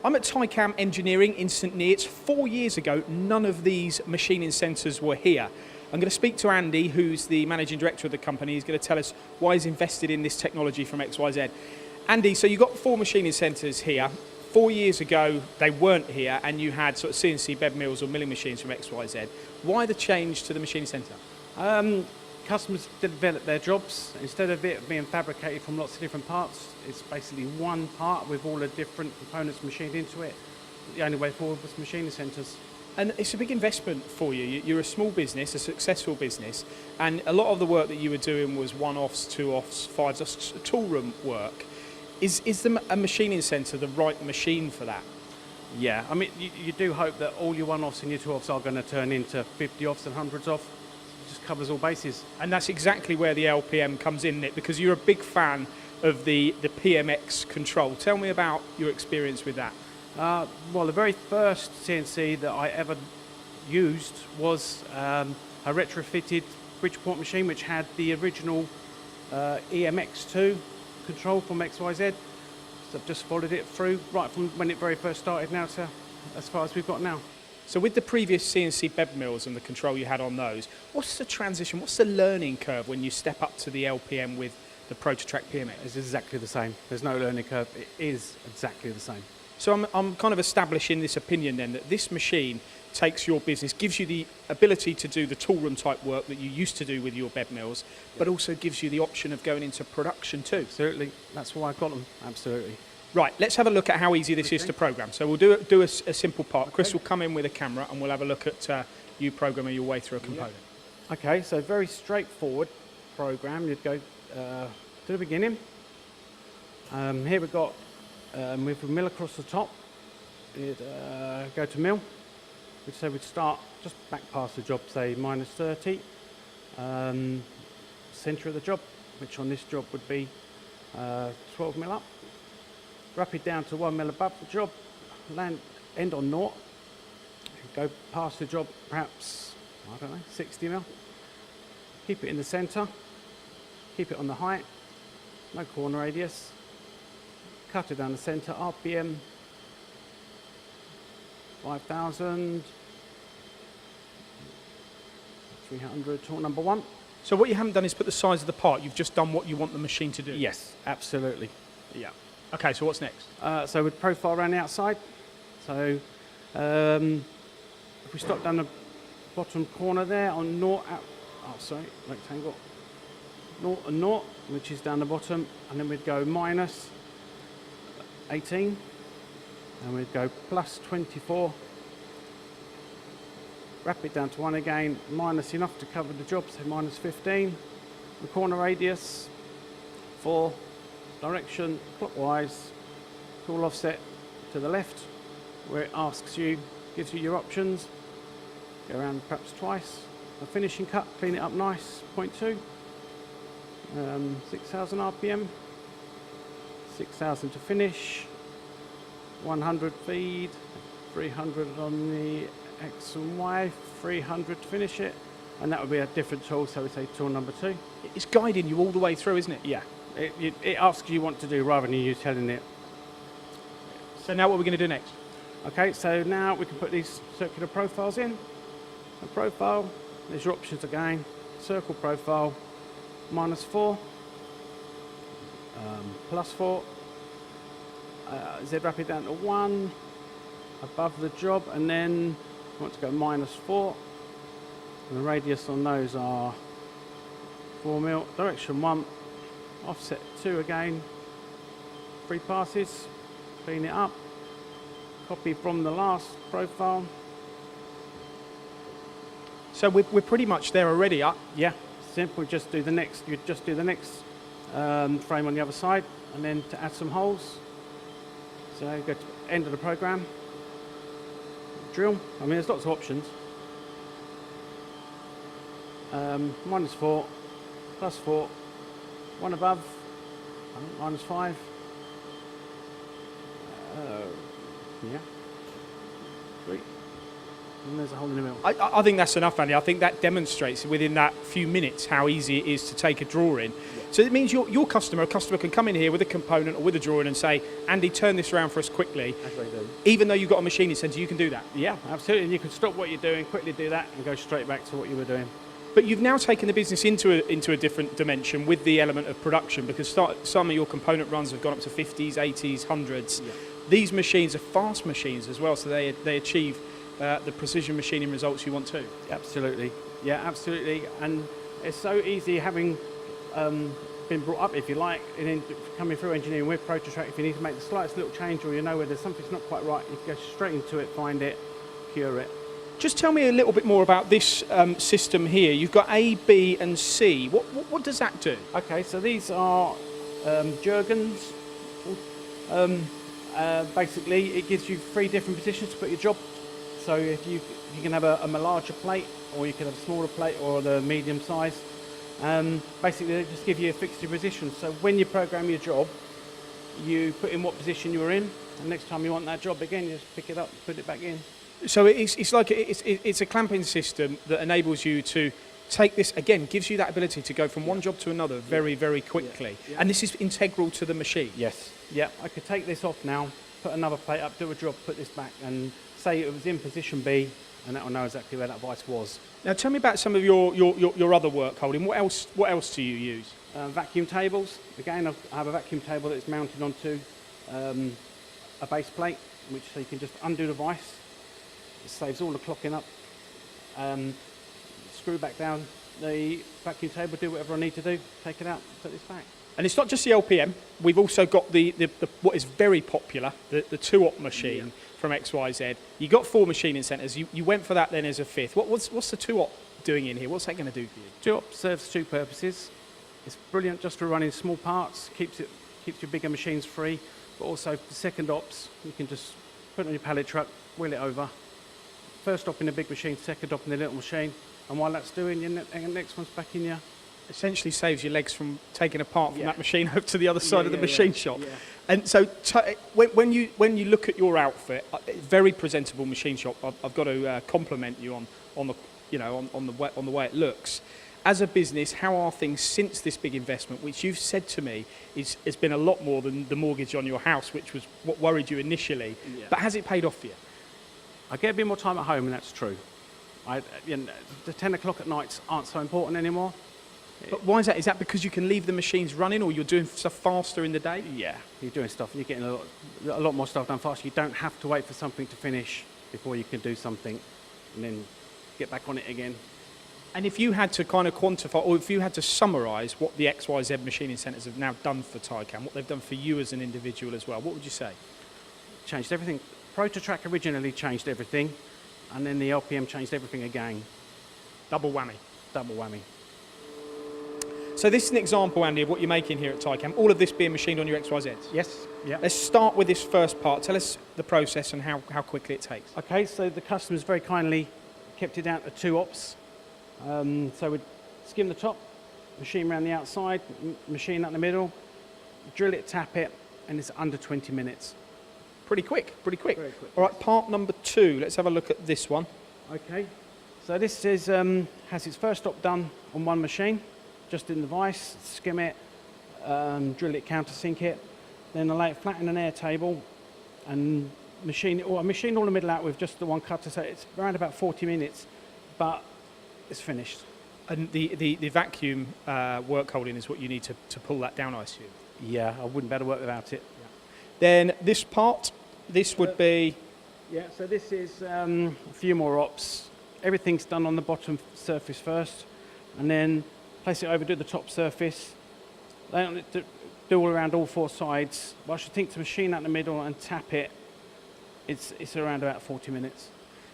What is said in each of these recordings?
I'm at Tycam Engineering in St Neots. 4 years ago, none of these machining centres were here. I'm going to speak to Andy, who's the managing director of the company. He's going to tell us why he's invested in this technology from XYZ. Andy, so you've got 4 machining centres here. 4 years ago, they weren't here, and you had sort of CNC bed mills or milling machines from XYZ. Why the change to the machining centre? Customers develop their jobs. Instead of it being fabricated from lots of different parts, it's basically one part with all the different components machined into it. The only way forward was machining centres. And it's a big investment for you. You're a small business, a successful business, and a lot of the work that you were doing was one-offs, two-offs, fives-offs, tool room work. Is a machining centre the right machine for that? Yeah, I mean, you do hope that all your one-offs and your two-offs are going to turn into 50-offs and 100s-offs. Just covers all bases. And that's exactly where the LPM comes in, Nick, because you're a big fan of the PMX control. Tell me about your experience with that. Well, the very first CNC that I ever used was a retrofitted Bridgeport machine which had the original EMX2 control from XYZ. So I've just followed it through right from when it very first started now to as far as we've got now. So with the previous CNC bed mills and the control you had on those, what's the transition, what's the learning curve when you step up to the LPM with the ProtoTrack PMX? It's exactly the same. There's no learning curve. It is exactly the same. So I'm kind of establishing this opinion then that this machine takes your business, gives you the ability to do the tool room type work that you used to do with your bed mills, but also gives you the option of going into production too. Absolutely. That's why I've got them. Absolutely. Right, let's have a look at how easy this is to program. So we'll do a simple part. Chris will come in with a camera and we'll have a look at you programming your way through a component. Okay, so very straightforward program. You'd go to the beginning. Here we've got with a mill across the top. You'd go to mill. So we'd start just back past the job, say -30. Centre of the job, which on this job would be 12 mil up. Rapid down to 1 mil above the job, end on 0, go past the job perhaps, I don't know, 60 mil. Keep it in the centre, keep it on the height, no corner radius, cut it down the centre, RPM 5,000, 300, tool number 1. So what you haven't done is put the size of the part, you've just done what you want the machine to do? Yes, absolutely, yeah. Okay, so what's next? So we'd profile around the outside. So if we stop down the bottom corner there on 0, rectangle, 0 and 0, which is down the bottom, and then we'd go -18, and we'd go +24, wrap it down to 1 again, minus enough to cover the job, so -15, the corner radius, 4, direction clockwise, tool offset to the left, where it asks you, gives you your options. Go around perhaps twice. A finishing cut, clean it up nice, 0.2. 6,000 RPM, 6,000 to finish, 100 feed, 300 on the X and Y, 300 to finish it, and that would be a different tool, so we say tool number 2. It's guiding you all the way through, isn't it? Yeah. It asks you what to do rather than you telling it. So now what are we going to do next? Okay, so now we can put these circular profiles in. A profile, there's your options again. Circle profile, -4, +4. Z rapid down to 1, above the job, and then we want to go -4. And the radius on those are 4 mil. Direction 1. Offset 2 again, 3 passes, clean it up, copy from the last profile. So we're pretty much there already. Yeah, simple, just do the next, you just do the next frame on the other side, and then to add some holes. So go to the end of the program, drill, I mean there's lots of options. -4, +4, 1 above, -5, yeah, 3, and there's a hole in the middle. I think that's enough, Andy. I think that demonstrates within that few minutes how easy it is to take a drawing. Yeah. So it means your customer, a customer can come in here with a component or with a drawing and say, Andy, turn this around for us quickly. That's what they do. Even though you've got a machining centre, you can do that. Yeah, absolutely. And you can stop what you're doing, quickly do that, and go straight back to what you were doing. But you've now taken the business into a different dimension with the element of production, because some of your component runs have gone up to 50s, 80s, 100s. Yeah. These machines are fast machines as well, so they achieve the precision machining results you want too. Absolutely. Yeah, absolutely. And it's so easy having been brought up, if you like, and then coming through engineering with ProtoTrack. If you need to make the slightest little change, or you know where there's something's not quite right, you can go straight into it, find it, cure it. Just tell me a little bit more about this system here. You've got A, B and C. What does that do? Okay, so these are Jurgens. Basically, it gives you 3 different positions to put your job. So if you can have a larger plate, or you can have a smaller plate, or the medium size. Basically, they just give you a fixed position. So when you program your job, you put in what position you're in, and next time you want that job again, you just pick it up, put it back in. So it's like it's a clamping system that enables you to take this, again, gives you that ability to go from one job to another very, very quickly. Yeah. And this is integral to the machine. Yes. Yeah, I could take this off now, put another plate up, do a job, put this back, and say it was in position B, and that will know exactly where that vice was. Now tell me about some of your other work holding. What else do you use? Vacuum tables. Again, I have a vacuum table that's mounted onto a base plate, which so you can just undo the vice. It saves all the clocking up. Screw back down the vacuum table, do whatever I need to do, take it out, put this back. And it's not just the LPM. We've also got the what is very popular, the 2-op machine from XYZ. You got 4 machining centres. You went for that then as a 5th. What's the 2-op doing in here? What's that going to do for you? 2-op serves 2 purposes. It's brilliant just for running small parts, keeps your bigger machines free, but also the second ops, you can just put it on your pallet truck, wheel it over. First op in the big machine, second op in the little machine, and while that's doing, your next one's back in your... Essentially saves your legs from taking apart from that machine over to the other side of the machine shop. Yeah. And so when you look at your outfit, very presentable machine shop. I've got to compliment you on the way it looks. As a business, how are things since this big investment, which you've said to me has been a lot more than the mortgage on your house, which was what worried you initially. Yeah. But has it paid off for you? I get a bit more time at home, and that's true. The 10 o'clock at nights aren't so important anymore. But why is that? Is that because you can leave the machines running, or you're doing stuff faster in the day? Yeah, you're doing stuff, and you're getting a lot more stuff done faster. You don't have to wait for something to finish before you can do something, and then get back on it again. And if you had to kind of quantify, or if you had to summarise what the XYZ machining centres have now done for Tycam, what they've done for you as an individual as well, what would you say? Changed everything. ProtoTrack originally changed everything, and then the LPM changed everything again. Double whammy. Double whammy. So this is an example, Andy, of what you're making here at Tycam, all of this being machined on your XYZs? Yes. Yeah. Let's start with this first part. Tell us the process and how quickly it takes. Okay, so the customers very kindly kept it down to 2 ops. So we'd skim the top, machine around the outside, machine up the middle, drill it, tap it, and it's under 20 minutes. Pretty quick. Very quick. All right, part number 2. Let's have a look at this one. Okay, so this is, has its first op done on one machine, just in the vise, skim it, drill it, countersink it, then I lay it flat in an air table and machine it, or I machine all the middle out with just the one cutter, so it's around about 40 minutes, but it's finished. And the vacuum work holding is what you need to pull that down, I assume? Yeah, I wouldn't be able to work without it. Yeah. Then this part, this would be... Yeah, so this is a few more ops. Everything's done on the bottom surface first, and then place it over, do the top surface, then do all around all 4 sides. But I should think to machine out the middle and tap it, it's around about 40 minutes.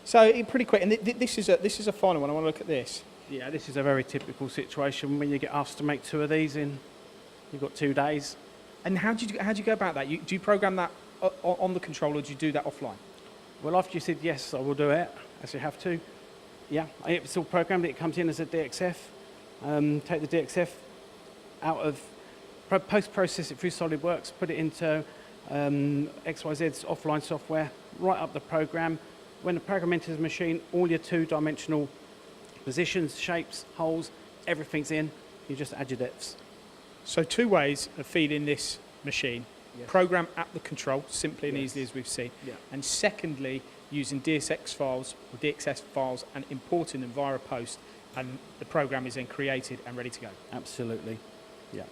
So pretty quick, and this is a final one. I want to look at this. Yeah, this is a very typical situation when you get asked to make 2 of these in, you've got 2 days. And how do you go about that? Do you program that on the controller, or do you do that offline? Well, after you said yes, I will do it, as you have to. Yeah, it's all programmed. It comes in as a DXF. Take the DXF out of, post-process it through SolidWorks, put it into XYZ's offline software, write up the program, When the program enters the machine, all your two-dimensional positions, shapes, holes, everything's in. You just add your depths. So 2 ways of feeding this machine. Yes. Program at the control, simply and Yes. easily as we've seen. Yeah. And secondly, using DSX files or DXS files and importing them via a post, and the program is then created and ready to go. Absolutely. Yeah.